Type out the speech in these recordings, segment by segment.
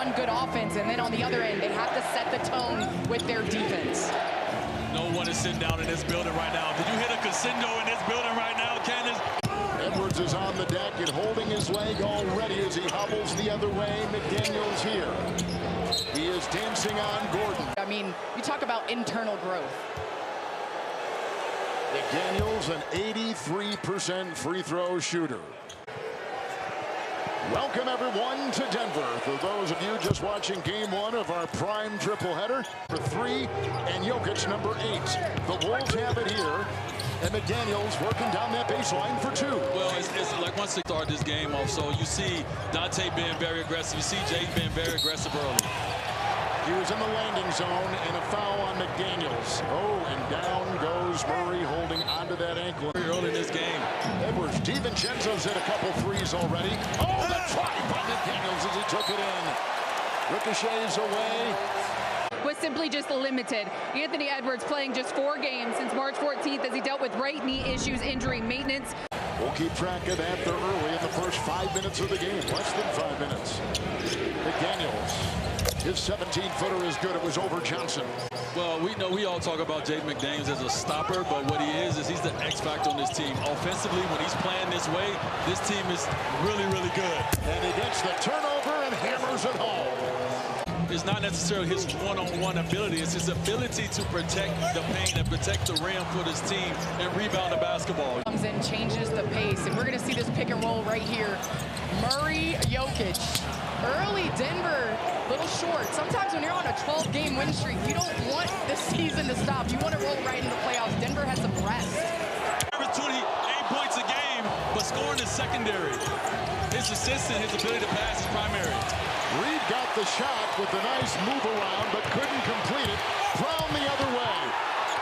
run good offense, and then on the other end, they have to set the tone with their defense. No one is sitting down in this building right now. Did you hit a crescendo in this building right now, Candace? Edwards is on the deck and holding his leg already as he hobbles the other way. McDaniels here. He is dancing on Gordon. I mean, you talk about internal growth. McDaniels, an 83% free throw shooter. Welcome, everyone, to Denver. For those of you just watching game one of our prime triple header, for 3, and Jokic, number 8. The Wolves have it here, and McDaniels working down that baseline for 2. Well, it's like once they start this game off, so you see Dante being very aggressive. You see Jaden being very aggressive early. He was in the landing zone, and a foul on McDaniels. Oh, and down goes Murray, holding onto that ankle. Early in this game. Edwards, DiVincenzo's hit a couple threes already. Oh, the try by McDaniels as he took it in. Ricochets away. Was simply just limited. Anthony Edwards playing just 4 games since March 14th as he dealt with right knee issues, injury, maintenance. We'll keep track of that early in the first 5 minutes of the game. Less than 5 minutes. McDaniels. His 17-footer is good. It was over Johnson. Well, we all talk about Jaden McDaniels as a stopper, but what he is he's the X factor on this team. Offensively, when he's playing this way, this team is really, really good. And he gets the turnover and hammers it home. It's not necessarily his one-on-one ability. It's his ability to protect the paint and protect the rim for this team and rebound the basketball. Comes in, changes the pace, and we're going to see this pick and roll right here. Murray, Jokic. Early Denver, little short. Sometimes when you're on a 12-game win streak, you don't want the season to stop. You want to roll right into the playoffs. Denver has some rest. Average 28 points a game, but scoring is secondary. His assists and his ability to pass is primary. Reed got the shot with a nice move around, but couldn't complete it. Brown the other way.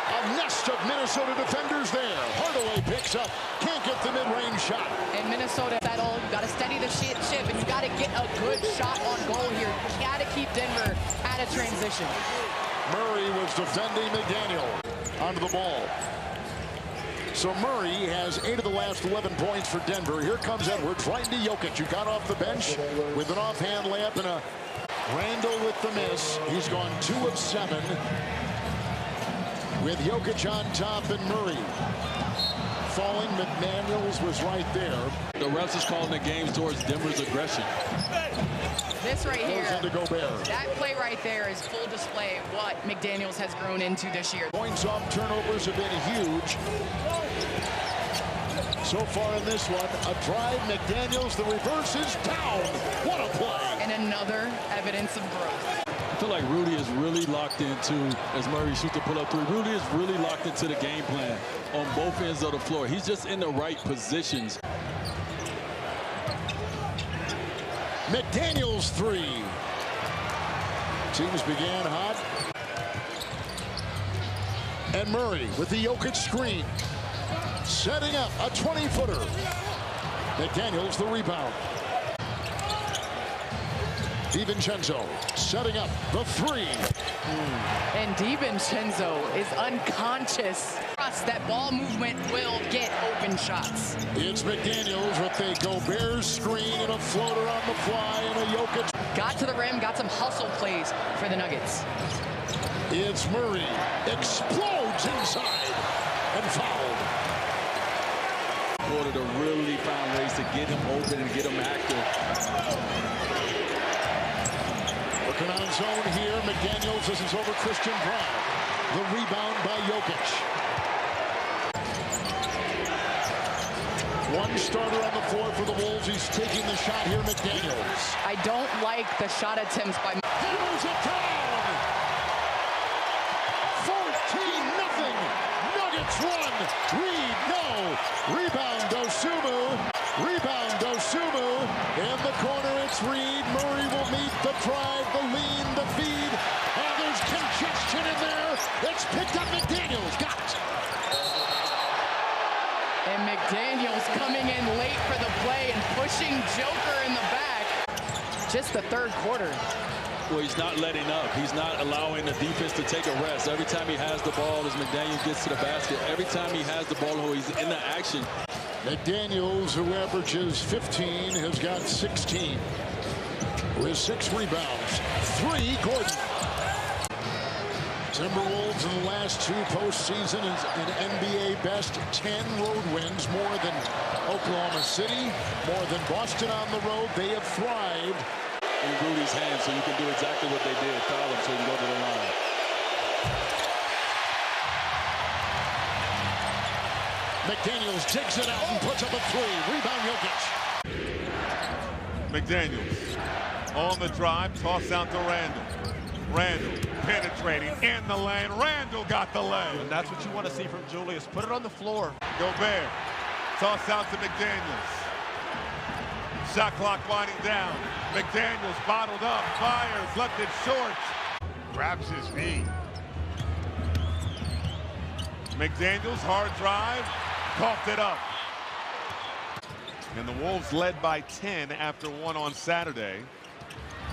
A nest of Minnesota defenders there. Hardaway picks up. Can't get the mid-range shot. And Minnesota settled. You got to steady the ship, and you got to get a good shot on goal here. You got to keep Denver out of transition. Murray was defending McDaniel onto the ball. So Murray has 8 of the last 11 points for Denver. Here comes Edwards right into Jokic, who got off the bench with an offhand layup and a Randall with the miss. He's gone 2 of 7 with Jokic on top and Murray. Falling, McDaniels was right there. The refs is calling the games towards Denver's aggression. This right here, into Gobert. That play right there is full display of what McDaniels has grown into this year. Points off turnovers have been huge. So far in this one, a drive, McDaniels, the reverse is down. What a play. And another evidence of growth. I feel like Rudy is really locked into, as Murray shoots the pull-up 3, Rudy is really locked into the game plan on both ends of the floor. He's just in the right positions. McDaniels 3. Teams began hot. And Murray with the Jokic screen. Setting up a 20-footer. McDaniels the rebound. DiVincenzo setting up the 3. And DiVincenzo is unconscious. Trust that ball movement will get open shots. It's McDaniels with the Gobert screen and a floater on the fly and a Jokic. Got to the rim, got some hustle plays for the Nuggets. It's Murray. Explodes inside and fouled. Order to really find ways to get him open and get him active. Working on zone here. McDaniels, this is over Christian Brown. The rebound by Jokic. One starter on the floor for the Wolves. He's taking the shot here, McDaniels. I don't like the shot attempts by... Hammers it down! 14-0. Nuggets run. Reed, no. Rebound, Dosunmu. Rebound, Dosunmu. In the corner, it's Reed. Murray will meet the drive, the lean, the feed. And there's congestion in there. It's picked up. McDaniels got it. And McDaniels coming in late for the play and pushing Joker in the back. Just the third quarter. Well, he's not letting up. He's not allowing the defense to take a rest. Every time he has the ball, as McDaniels gets to the basket, every time he has the ball, he's in the action. McDaniels, who averages 15, has got 16. with 6 rebounds. 3, Gordon. Timberwolves in the last 2 postseason is an NBA best 10 road wins, more than Oklahoma City, more than Boston on the road. They have thrived. In Rudy's hands, so you can do exactly what they did. Foul him so you can go to the line. McDaniels digs it out and puts up a 3. Rebound Jokic. McDaniels on the drive, toss out to Randall. Randall penetrating in the lane. Randall got the lane. And that's what you want to see from Julius. Put it on the floor. Gobert, toss out to McDaniels. Shot clock winding down. McDaniels bottled up, fires, left it short. Grabs his knee. McDaniels, hard drive, coughed it up. And the Wolves led by 10 after 1 on Saturday.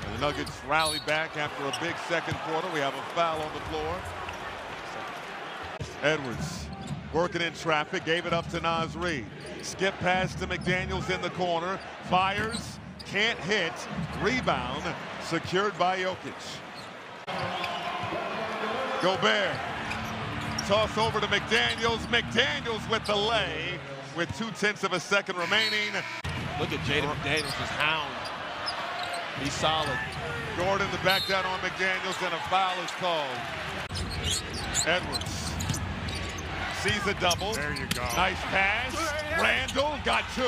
And the Nuggets rally back after a big second quarter. We have a foul on the floor. Edwards working in traffic, gave it up to Naz Reid. Skip pass to McDaniels in the corner. Fires, can't hit. Rebound, secured by Jokic. Gobert. Toss over to McDaniels. McDaniels with the lay with 0.2 seconds remaining. Look at Jaden McDaniels, his hound. He's solid. Gordon the back down on McDaniels, and a foul is called. Edwards sees a double. There you go. Nice pass. Randall got 2.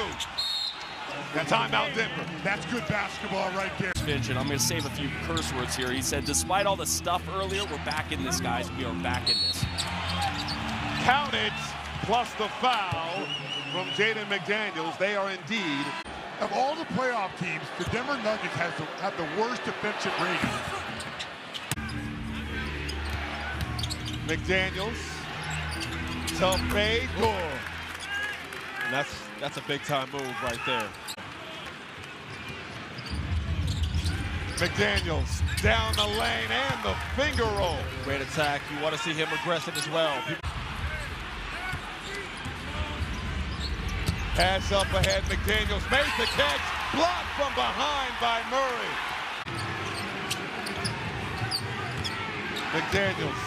Timeout Denver. That's good basketball right there. And I'm going to save a few curse words here. He said, despite all the stuff earlier, we're back in this, guys. We are back in this. Count it, plus the foul from Jaden McDaniels. They are indeed. Of all the playoff teams, the Denver Nuggets have the worst defensive rating. McDaniels, tough fade, good. And that's a big-time move right there. McDaniels down the lane and the finger roll. Great attack. You want to see him aggressive as well. Pass up ahead, McDaniels makes the catch, blocked from behind by Murray. McDaniels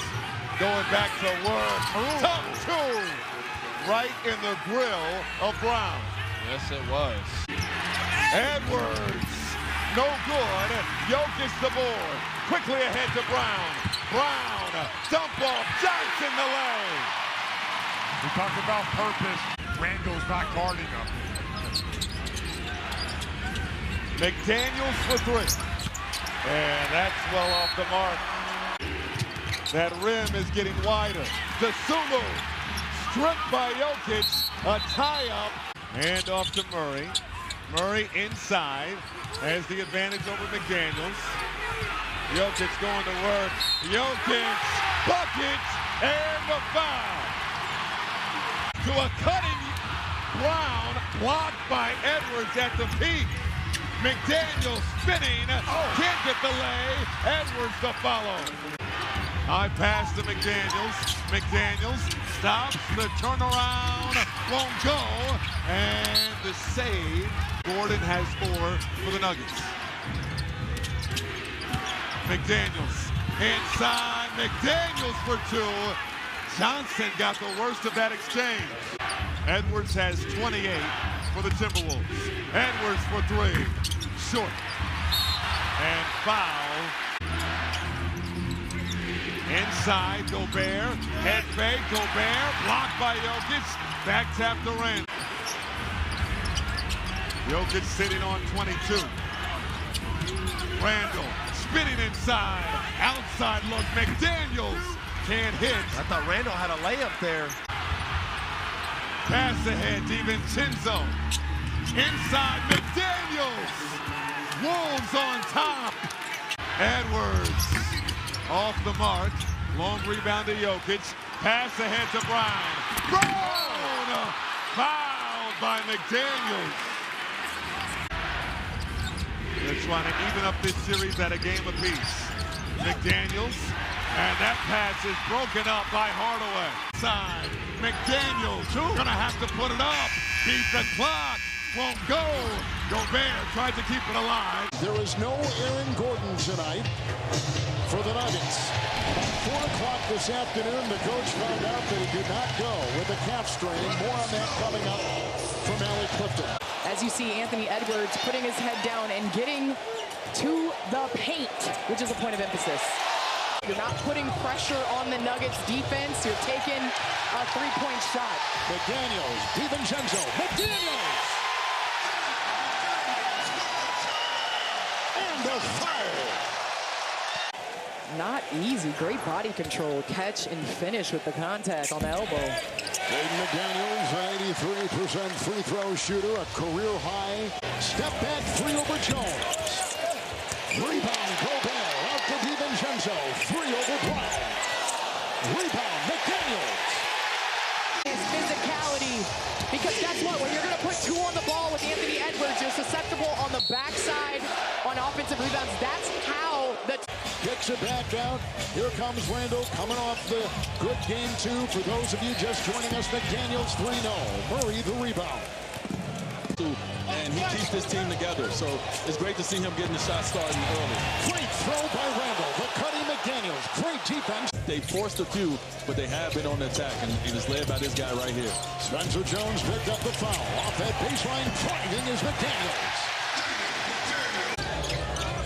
going back to work. Tough 2, right in the grill of Brown. Yes, it was. Edwards, no good. Jokic the board. Quickly ahead to Brown. Brown, dump off, Johnson the lane. We talked about purpose. Randall's not guarding him. McDaniels for 3. And that's well off the mark. That rim is getting wider. DeSumo stripped by Jokic. A tie-up. Hand off to Murray. Murray inside has the advantage over McDaniels. Jokic going to work. Jokic, bucket, and the foul. To a cutting Brown, blocked by Edwards at the peak. McDaniels spinning, can't get the lay. Edwards the follow. High pass to McDaniels. McDaniels stops, the turnaround won't go, and the save. Gordon has 4 for the Nuggets. McDaniels inside, McDaniels for 2. Johnson got the worst of that exchange. Edwards has 28 for the Timberwolves. Edwards for 3. Short. And foul. Inside, Gobert. Head fake, Gobert. Blocked by Jokic. Back tap to Randall. Jokic sitting on 22. Randall spinning inside. Outside look. McDaniels can't hit. I thought Randall had a layup there. Pass ahead, DiVincenzo. Inside, McDaniels. Wolves on top. Edwards off the mark. Long rebound to Jokic. Pass ahead to Brown. Brown! Fouled by McDaniels. They're trying to even up this series at a game apiece. McDaniels. And that pass is broken up by Hardaway. Side, McDaniels gonna have to put it up. Beat the clock, won't go. Gobert tried to keep it alive. There is no Aaron Gordon tonight for the Nuggets. At 4 o'clock this afternoon, the coach found out that he did not go with a calf strain. More on that coming up from Allie Clifton. As you see Anthony Edwards putting his head down and getting to the paint, which is a point of emphasis. You're not putting pressure on the Nuggets defense. You're taking a three-point shot. McDaniels, DiVincenzo, McDaniels! And a foul. Not easy. Great body control. Catch and finish with the contact on the elbow. Jaden McDaniels, an 83% free throw shooter, a career high. Step back three over Jones. Rebound, Gobert, out to DiVincenzo. Three over Brown. Rebound, McDaniels. His physicality, because guess what? When you're going to put two on the ball with Anthony Edwards, you're susceptible on the backside on offensive rebounds. That's how the... Kicks it back out. Here comes Randall coming off the good game two. For those of you just joining us, McDaniels 3-0. Murray the rebound. And he keeps this team together. So it's great to see him getting the shot starting early. Great throw by Randall. The cutting McDaniels. Great defense. They forced a few, but they have been on the attack, and it is led by this guy right here. Spencer Jones picked up the foul. Off that baseline, driving is McDaniels.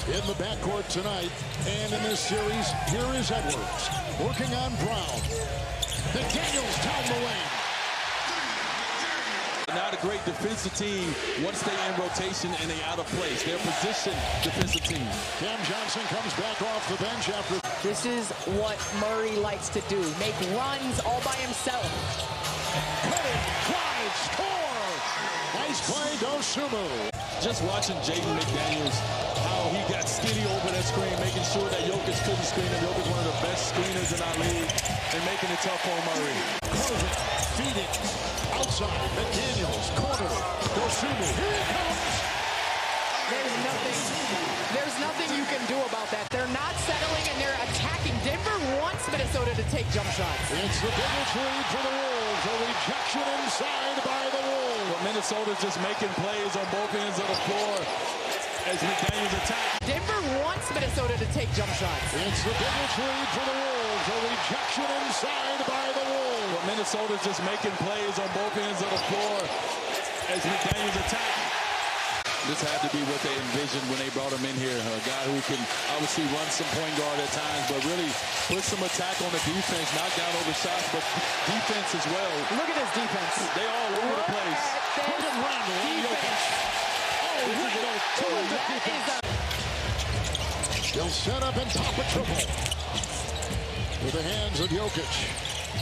In the backcourt tonight, and in this series, here is Edwards. Working on Brown. McDaniels down the lane. Not a great defensive team once they in rotation and they out of place. They're position defensive team. Cam Johnson comes back off the bench after. This is what Murray likes to do. Make runs all by himself. Cutting, drive, score! Nice play, Dosunmu. Just watching Jaden McDaniels, how he got skinny over that screen, making sure that Jokic couldn't screen him. Jokic one of the best screeners in our league, and making it tough on Murray. Closing, feeding, outside, McDaniels, corner, Dosunmu, here he comes! There's nothing you can do about that. They're not settling and they're attacking. Denver wants Minnesota to take jump shots. It's the biggest lead for the Wolves. A rejection inside by the Wolves. But Minnesota's just making plays on both ends of the floor as McDaniels attack. Denver wants Minnesota to take jump shots. It's the biggest lead for the Wolves. A rejection inside by the Wolves. But Minnesota's just making plays on both ends of the floor as McDaniels attack. This had to be what they envisioned when they brought him in here. A guy who can obviously run some point guard at times, but really put some attack on the defense, knock down over shots, but defense as well. Look at his defense. They all over the place. Look at Randall on Jokic. Oh, Randall, terrific defense. He'll set up and pop a triple. With the hands of Jokic.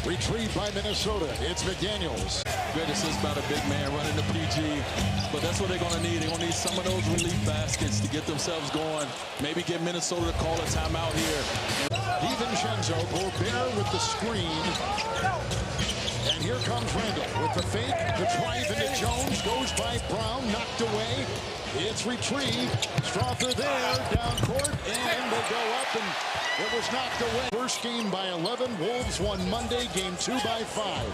Retrieved by Minnesota. It's McDaniels. Great assist by the big man running the PG. But that's what they're going to need. They're going to need some of those relief baskets to get themselves going. Maybe get Minnesota to call a timeout here. DiVincenzo, Gobert with the screen. And here comes Randall with the fake. The drive into Jones. Goes by Brown. Knocked away. It's retrieved. Strother there. Down court. And they go up and it was knocked away. First game by 11. Wolves won Monday. Game 2 by 5.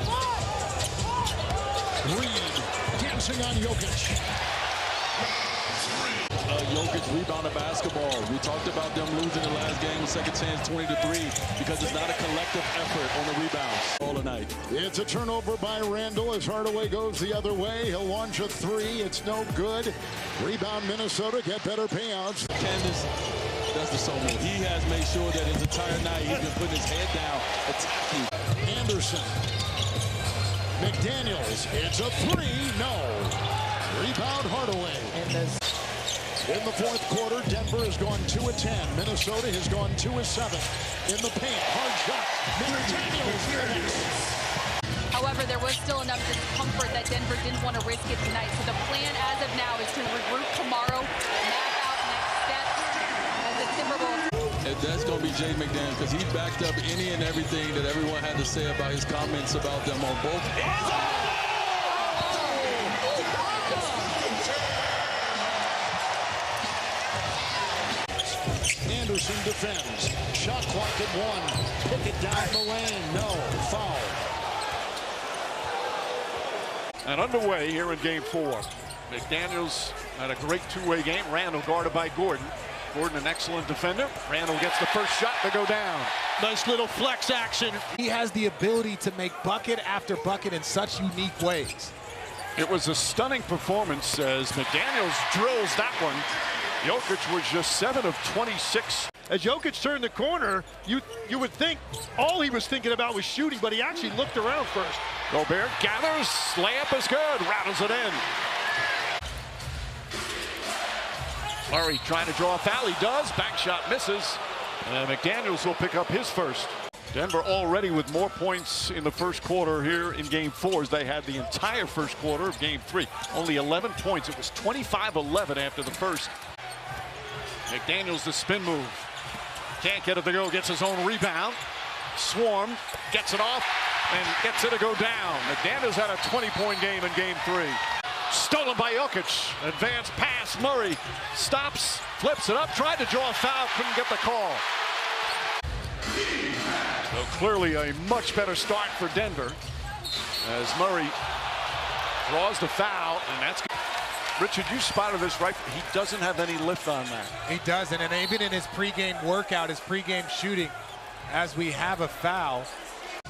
Reed dancing on Jokic. Jokic rebounded basketball. We talked about them losing the last game, second chance 20-3, because it's not a collective effort on the rebounds all tonight. It's a turnover by Randall as Hardaway goes the other way. He'll launch a three. It's no good. Rebound Minnesota, get better payouts. Candace does the so move. He has made sure that his entire night he's been putting his head down, attacking. Anderson. McDaniels, it's a three, no. Rebound Hardaway. In the fourth quarter, Denver has gone 2 of 10. Minnesota has gone 2 of 7. In the paint, hard shot. McDaniels finishes. However, there was still enough discomfort that Denver didn't want to risk it tonight. So the plan as of now is to regroup tomorrow, map out next steps as the Timberwolves. And that's going to be Jaden McDaniels, because he backed up any and everything that everyone had to say about his comments about them on both ends. Anderson defends. Shot clock at 1. Pick it down the lane. No. Foul. And underway here in game 4. McDaniels Had a great two-way game. Randall guarded by Gordon. Gordon, an excellent defender. Randall gets the first shot to go down. Nice little flex action. He has the ability to make bucket after bucket in such unique ways. It was a stunning performance as McDaniels drills that one. Jokic was just 7 of 26. As Jokic turned the corner, you would think all he was thinking about was shooting, but he actually looked around first. Gobert gathers, layup is good, rattles it in. Murray trying to draw a foul, he does, back shot misses, and McDaniels will pick up his first. Denver already with more points in the first quarter here in game 4 as they had the entire first quarter of game 3. Only 11 points, it was 25-11 after the first. McDaniels the spin move. Can't get it to go, gets his own rebound. Swarm, gets it off, and gets it to go down. McDaniels had a 20-point game in game 3. Stolen by Jokic. Advanced pass, Murray stops, flips it up, tried to draw a foul, couldn't get the call. So clearly a much better start for Denver as Murray draws the foul, and that's good. Richard, you spotted this right. He doesn't have any lift on that. He doesn't, and even in his pregame workout, his pregame shooting, as we have a foul.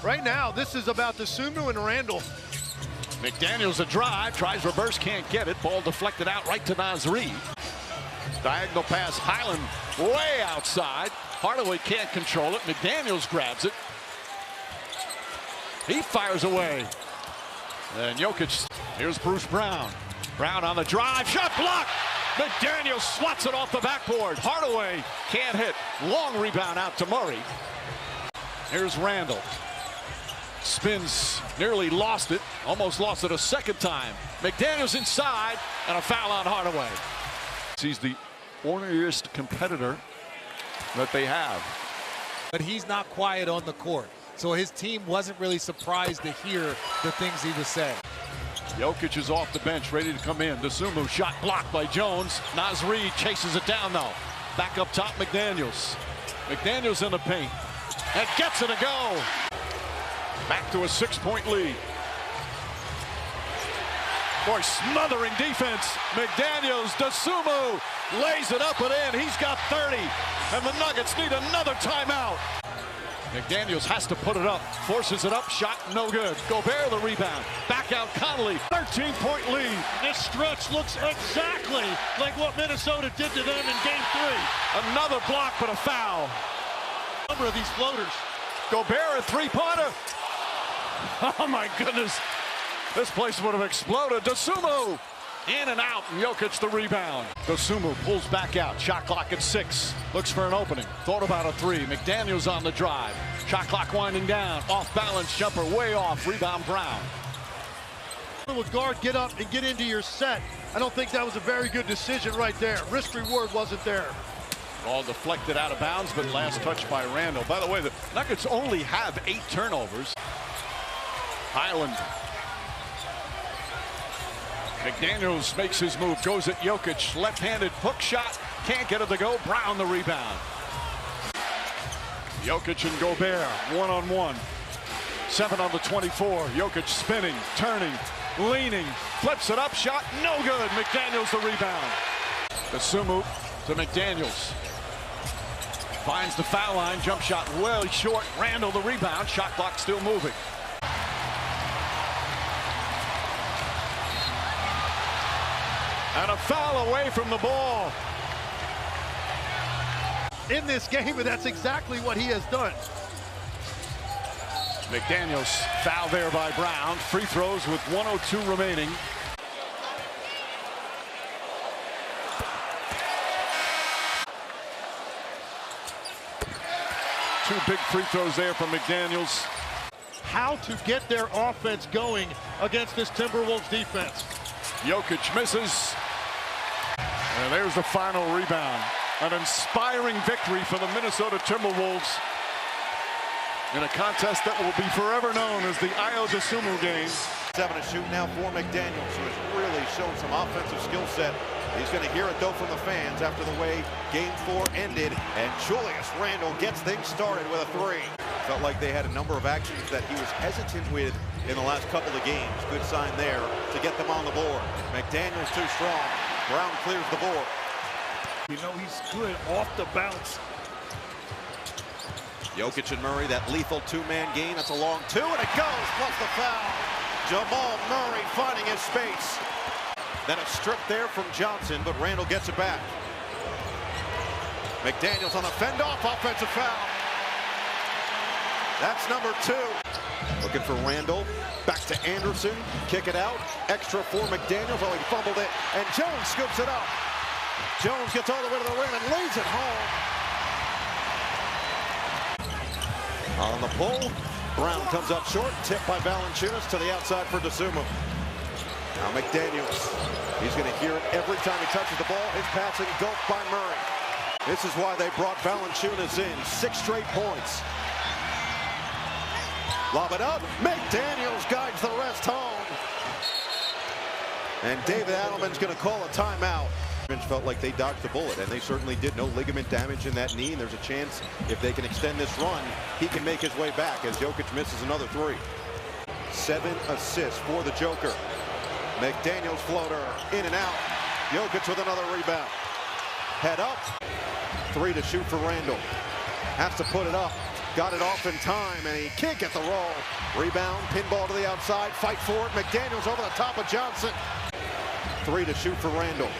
Right now, this is about Dosunmu and Randall. McDaniels a drive, tries reverse, can't get it. Ball deflected out right to Naz Reid. Diagonal pass, Highland way outside. Hardaway can't control it. McDaniels grabs it. He fires away. And Jokic, here's Bruce Brown. Brown on the drive, shot blocked. McDaniels swats it off the backboard. Hardaway can't hit. Long rebound out to Murray. Here's Randall. Spins, nearly lost it. Almost lost it a second time. McDaniels inside, and a foul on Hardaway. He's the orneriest competitor that they have. But he's not quiet on the court. So his team wasn't really surprised to hear the things he was saying. Jokic is off the bench, ready to come in. Dosunmu shot blocked by Jones. Naz Reid chases it down, though. Back up top, McDaniels. McDaniels in the paint. And gets it to go. Back to a 6-point lead. Boy, smothering defense. McDaniels, Dosunmu lays it up and in. He's got 30. And the Nuggets need another timeout. McDaniels has to put it up, forces it up, shot no good. Gobert the rebound, back out Conley, 13-point lead. This stretch looks exactly like what Minnesota did to them in game 3. Another block, but a foul. Number of these floaters. Gobert a three-pointer. Oh my goodness, this place would have exploded. Dosunmu in and out, and Jokic the rebound. Dosunmu pulls back out, shot clock at 6. Looks for an opening, thought about a 3. McDaniels on the drive. Shot clock winding down, off balance jumper, way off, rebound Brown. With guard, get up and get into your set. I don't think that was a very good decision right there. Risk reward wasn't there. Ball deflected out of bounds, but last touch by Randall. By the way, the Nuggets only have 8 turnovers. Highland. McDaniels makes his move, goes at Jokic, left-handed hook shot, can't get it to go. Brown the rebound. Jokic and Gobert, one-on-one. 7 on the 24. Jokic spinning, turning, leaning, flips it up, shot, no good. McDaniels the rebound. Dosunmu to McDaniels. Finds the foul line, jump shot well short. Randall the rebound, shot clock still moving. And a foul away from the ball. In this game, and that's exactly what he has done. McDaniels foul there by Brown. Free throws with 1:02 remaining. Two big free throws there from McDaniels. How to get their offense going against this Timberwolves defense. Jokic misses. And there's the final rebound. An inspiring victory for the Minnesota Timberwolves in a contest that will be forever known as the Ayo Dosunmu game. 7 to shoot now for McDaniels, who has really shown some offensive skill set. He's going to hear it, though, from the fans after the way Game 4 ended. And Julius Randle gets things started with a 3. Felt like they had a number of actions that he was hesitant with in the last couple of games. Good sign there to get them on the board. McDaniels too strong. Brown clears the board. You know he's good off the bounce. Jokic and Murray, that lethal two-man game. That's a long two, and it goes, plus the foul. Jamal Murray finding his space. Then a strip there from Johnson, but Randall gets it back. McDaniels on the fend-off, offensive foul. That's number 2. Looking for Randall. Back to Anderson. Kick it out. Extra for McDaniels. Oh, he fumbled it. And Jones scoops it up. Jones gets all the way to the rim and lays it home. On the pull. Brown comes up short. Tipped by Valanciunas to the outside for DeSumo. Now McDaniels. He's going to hear it every time he touches the ball. His passing gulped by Murray. This is why they brought Valanciunas in. 6 straight points. Lob it up. McDaniels guides the rest home. And David Adelman's going to call a timeout. Felt like they dodged a bullet, and they certainly did. No ligament damage in that knee, and there's a chance if they can extend this run, he can make his way back as Jokic misses another 3. 7 assists for the Joker. McDaniels floater in and out. Jokic with another rebound. Head up. 3 to shoot for Randall. Has to put it up. Got it off in time, and he can't get the roll. Rebound, pinball to the outside, fight for it. McDaniels over the top of Johnson. 3 to shoot for Randall.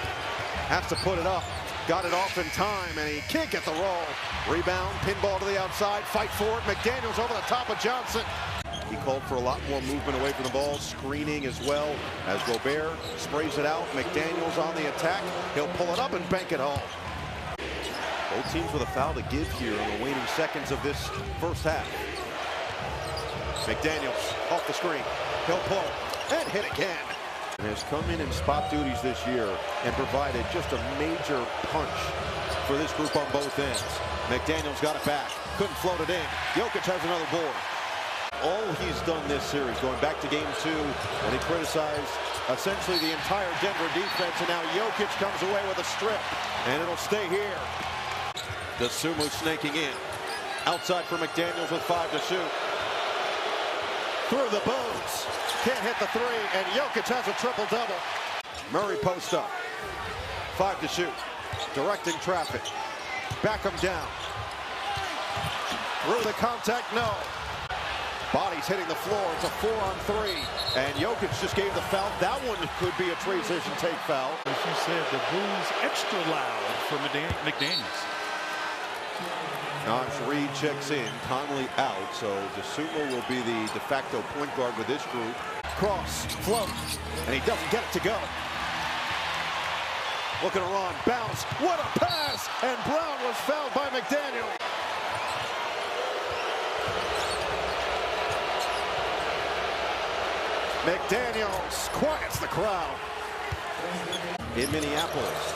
Has to put it up. Got it off in time, and he can't get the roll. Rebound, pinball to the outside, fight for it. McDaniels over the top of Johnson. He called for a lot more movement away from the ball, screening as well as Gobert sprays it out. McDaniels on the attack. He'll pull it up and bank it home. Both teams with a foul to give here in the waning seconds of this first half. McDaniels off the screen. He'll pull and hit again. And has come in spot duties this year and provided just a major punch for this group on both ends. McDaniels got it back. Couldn't float it in. Jokic has another board. All he's done this series, going back to game 2, and he criticized essentially the entire Denver defense, and now Jokic comes away with a strip, and it'll stay here. DeSumo snaking in. Outside for McDaniels with 5 to shoot. Through the bones. Can't hit the 3, and Jokic has a triple-double. Murray post up. 5 to shoot. Directing traffic. Back him down. Through the contact, no. Body's hitting the floor. It's a 4-on-3. And Jokic just gave the foul. That one could be a transition take foul. As you said, the booze extra loud for McDaniels. Nance Reid checks in, Conley out, so DeSumo will be the de facto point guard with this group. Cross, float, and he doesn't get it to go. Looking to run, bounce, what a pass! And Brown was fouled by McDaniels. McDaniels quiets the crowd. In Minneapolis.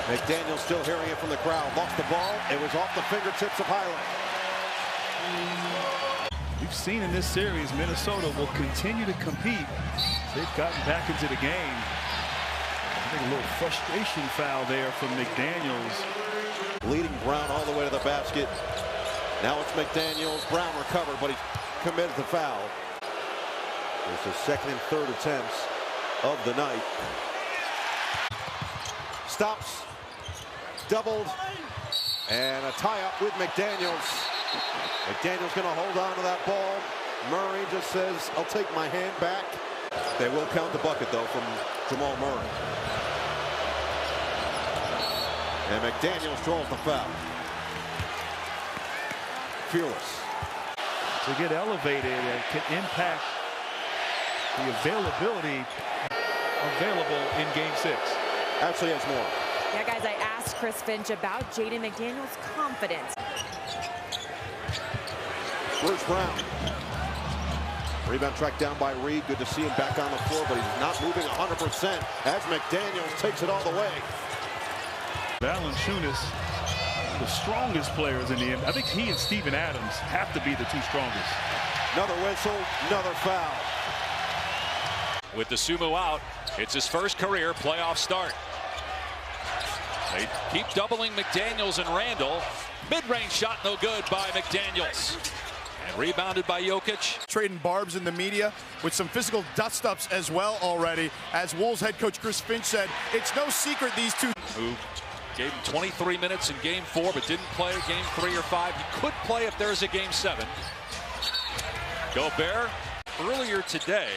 McDaniels still hearing it from the crowd. Lost the ball. It was off the fingertips of Highland. We've seen in this series, Minnesota will continue to compete. They've gotten back into the game. I think a little frustration foul there from McDaniels. Leading Brown all the way to the basket. Now it's McDaniels. Brown recovered, but he committed the foul. It's the second and third attempts of the night. Stops. Doubled, and a tie-up with McDaniels. McDaniels going to hold on to that ball. Murray just says, I'll take my hand back. They will count the bucket, though, from Jamal Murray. And McDaniels draws the foul. Fearless. To get elevated and can impact the availability available in Game 6. Actually has more. Yeah, guys, I asked Chris Finch about Jaden McDaniels' confidence. Bruce Brown. Rebound tracked down by Reid. Good to see him back on the floor, but he's not moving 100% as McDaniels takes it all the way. Valanciunas, the strongest players in the NBA. I think he and Steven Adams have to be the 2 strongest. Another whistle, another foul. With DeSumo out, it's his first career playoff start. They keep doubling McDaniels and Randall. Mid-range shot no good by McDaniels. And rebounded by Jokic. Trading barbs in the media with some physical dust-ups as well already. As Wolves head coach Chris Finch said, it's no secret these two... Who gave him 23 minutes in Game 4, but didn't play Game 3 or 5. He could play if there's a Game 7. Gobert earlier today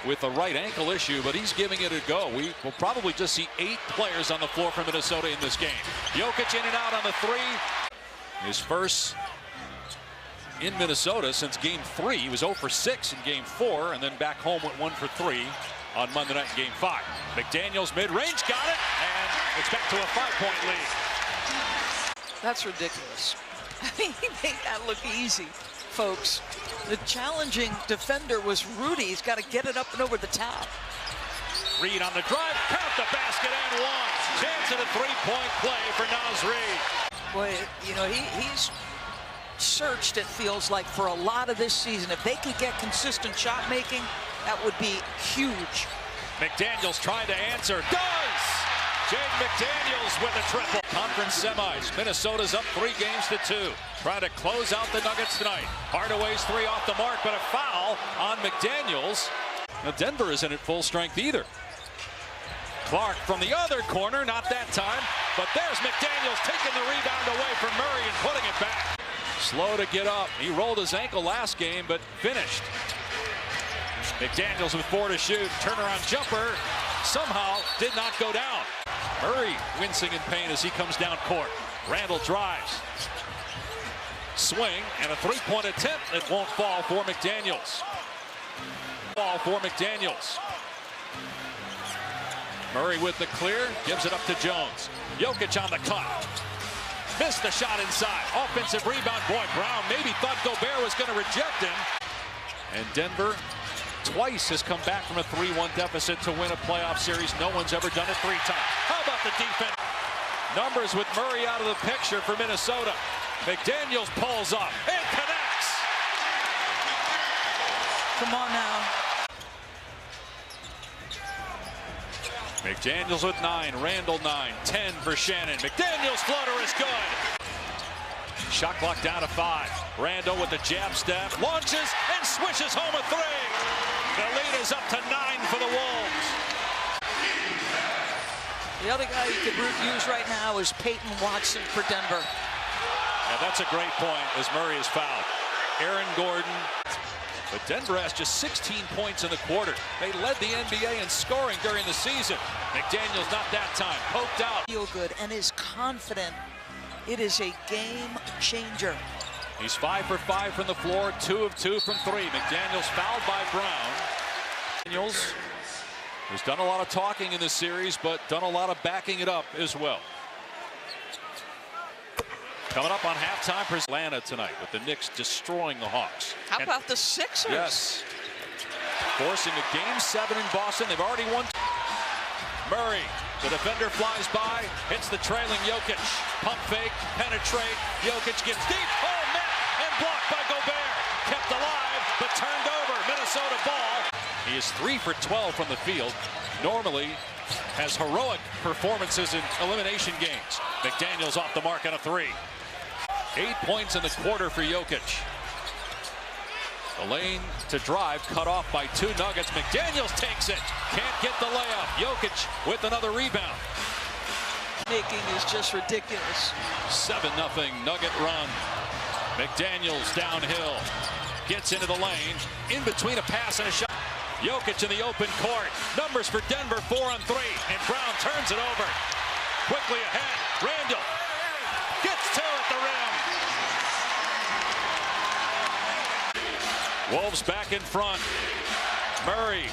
with a right ankle issue, but he's giving it a go. We will probably just see 8 players on the floor for Minnesota in this game. Jokic in and out on the 3. His first in Minnesota since Game 3. He was 0 for 6 in Game 4, and then back home went 1 for 3 on Monday night in Game 5. McDaniels mid-range got it, and it's back to a 5-point lead. That's ridiculous. I mean, he made that look easy, folks. The challenging defender was Rudy. He's got to get it up and over the top. Reed on the drive, count the basket and one. Chance at a 3-point play for Naz Reid. Boy, you know, he's searched, it feels like, for a lot of this season. If they could get consistent shot making, that would be huge. McDaniels trying to answer. Does! Jaden McDaniels with a triple. Conference semis. Minnesota's up 3 games to 2. Trying to close out the Nuggets tonight. Hardaway's 3 off the mark, but a foul on McDaniels. Now Denver isn't at full strength either. Clark from the other corner, not that time, but there's McDaniels taking the rebound away from Murray and putting it back. Slow to get up. He rolled his ankle last game, but finished. McDaniels with 4 to shoot. Turnaround jumper somehow did not go down. Murray wincing in pain as he comes down court. Randall drives. Swing and a 3-point attempt that won't fall for McDaniels. Ball for McDaniels. Murray with the clear, gives it up to Jones. Jokic on the cut. Missed the shot inside. Offensive rebound. Boy, Brown maybe thought Gobert was going to reject him. And Denver twice has come back from a 3-1 deficit to win a playoff series. No one's ever done it 3 times. How about the defense? Numbers with Murray out of the picture for Minnesota. McDaniels pulls up and connects. Come on now. McDaniels with 9, Randall 9, 10 for Shannon. McDaniels floater is good. Shot clock down to 5. Randall with the jab step, launches and swishes home a 3. The lead is up to 9 for the Wolves. The other guy you could use right now is Peyton Watson for Denver. Yeah, that's a great point as Murray is fouled. Aaron Gordon. But Denver has just 16 points in the quarter. They led the NBA in scoring during the season. McDaniels not that time. Poked out. Feel good and is confident. It is a game changer. He's 5 for 5 from the floor, 2 of 2 from 3. McDaniels fouled by Brown. McDaniels has done a lot of talking in this series, but done a lot of backing it up as well. Coming up on halftime for Atlanta tonight with the Knicks destroying the Hawks. How about the Sixers? Yes. Forcing a Game 7 in Boston. They've already won. Murray, the defender flies by, hits the trailing Jokic. Pump fake, penetrate. Jokic gets deep. Oh, net and blocked by Gobert. Kept alive, but turned over. Minnesota ball. He is 3 for 12 from the field. Normally has heroic performances in elimination games. McDaniels off the mark on a 3. 8 points in the quarter for Jokic. The lane to drive cut off by 2 Nuggets. McDaniels takes it. Can't get the layup. Jokic with another rebound. Making is just ridiculous. 7-0 Nugget run. McDaniels downhill. Gets into the lane. In between a pass and a shot. Jokic in the open court. Numbers for Denver 4 on 3. And Brown turns it over. Quickly ahead. Randall gets 2 at the rim. Wolves back in front. Murray.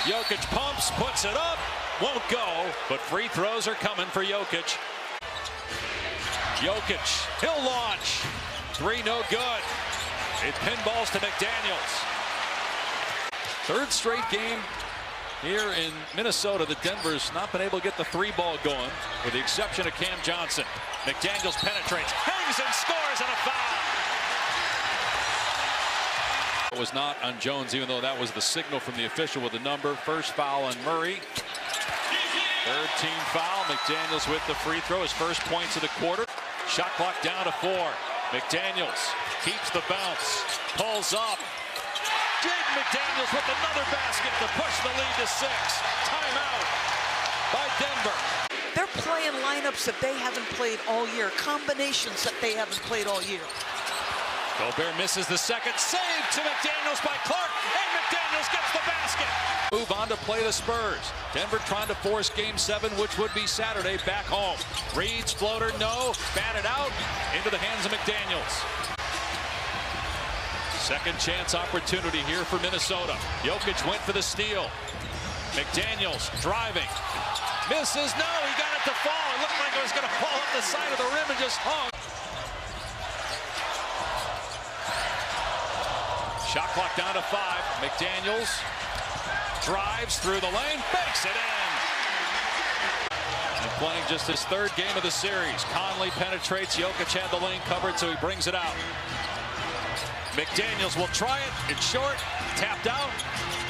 Jokic pumps, puts it up. Won't go, but free throws are coming for Jokic. Jokic, he'll launch. 3 no good. It pinballs to McDaniels. 3rd straight game here in Minnesota that Denver's not been able to get the 3-ball going, with the exception of Cam Johnson. McDaniels penetrates, hangs and scores, and a foul. It was not on Jones, even though that was the signal from the official with the number. First foul on Murray. 3rd team foul. McDaniels with the free throw, his first points of the quarter. Shot clock down to 4. McDaniels keeps the bounce, pulls up. Jaden McDaniels with another basket to push the lead to 6. Timeout by Denver. They're playing lineups that they haven't played all year, combinations that they haven't played all year. Gobert misses the second. Save to McDaniels by Clark, and McDaniels gets the basket. Move on to play the Spurs. Denver trying to force Game 7, which would be Saturday, back home. Reed's floater, no. Batted out into the hands of McDaniels. Second chance opportunity here for Minnesota. Jokic went for the steal. McDaniels driving. Misses, no, he got it to fall. It looked like it was going to fall up the side of the rim and just hung. Shot clock down to 5. McDaniels drives through the lane, banks it in. And playing just his 3rd game of the series. Conley penetrates. Jokic had the lane covered, so he brings it out. McDaniels will try it. It's short. Tapped out.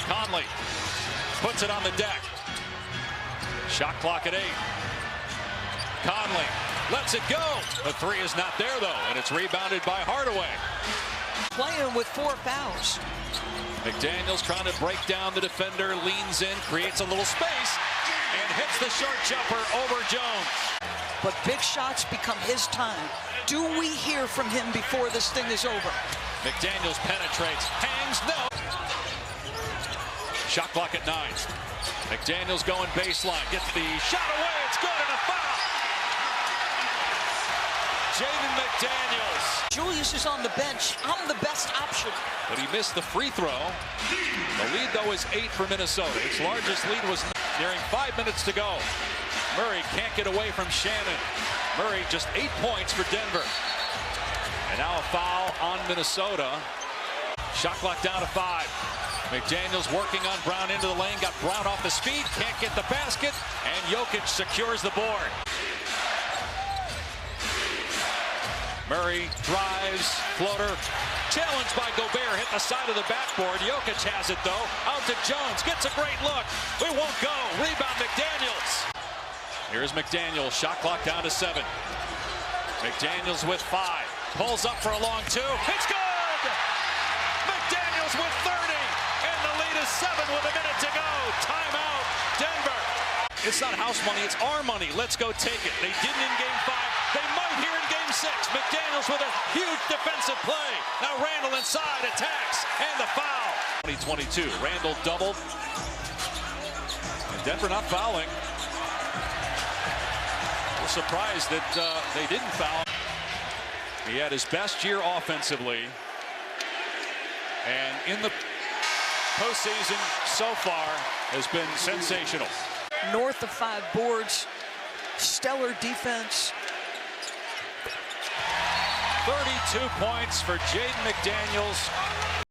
Conley puts it on the deck. Shot clock at 8. Conley lets it go. The 3 is not there, though, and it's rebounded by Hardaway. Playing with 4 fouls. McDaniels trying to break down the defender, leans in, creates a little space, and hits the short jumper over Jones. But big shots become his time. Do we hear from him before this thing is over? McDaniels penetrates, hangs, no. Shot clock at 9. McDaniels going baseline, gets the shot away, it's good, and a foul. Jaden McDaniels. Julius is on the bench. I'm the best option. But he missed the free throw. The lead, though, is 8 for Minnesota. Its largest lead was nearing 5 minutes to go. Murray can't get away from Shannon. Murray just 8 points for Denver. And now a foul on Minnesota. Shot clock down to 5. McDaniels working on Brown into the lane. Got Brown off the speed. Can't get the basket. And Jokic secures the board. Murray drives, floater, challenged by Gobert, hit the side of the backboard. Jokic has it, though. Out to Jones, gets a great look. We won't go. Rebound McDaniels. Here's McDaniels, shot clock down to 7. McDaniels with 5. Pulls up for a long 2. It's good! McDaniels with 30. And the lead is 7 with a minute to go. Timeout, Denver. It's not house money, it's our money. Let's go take it. They didn't in Game 5. They might here in Game 6. McDaniels with a huge defensive play. Now Randall inside, attacks, and the foul. 2022, Randall doubled. And Denver not fouling. We're surprised that they didn't foul. He had his best year offensively. And in the postseason so far has been sensational. North of 5 boards, stellar defense. 32 points for Jaden McDaniels.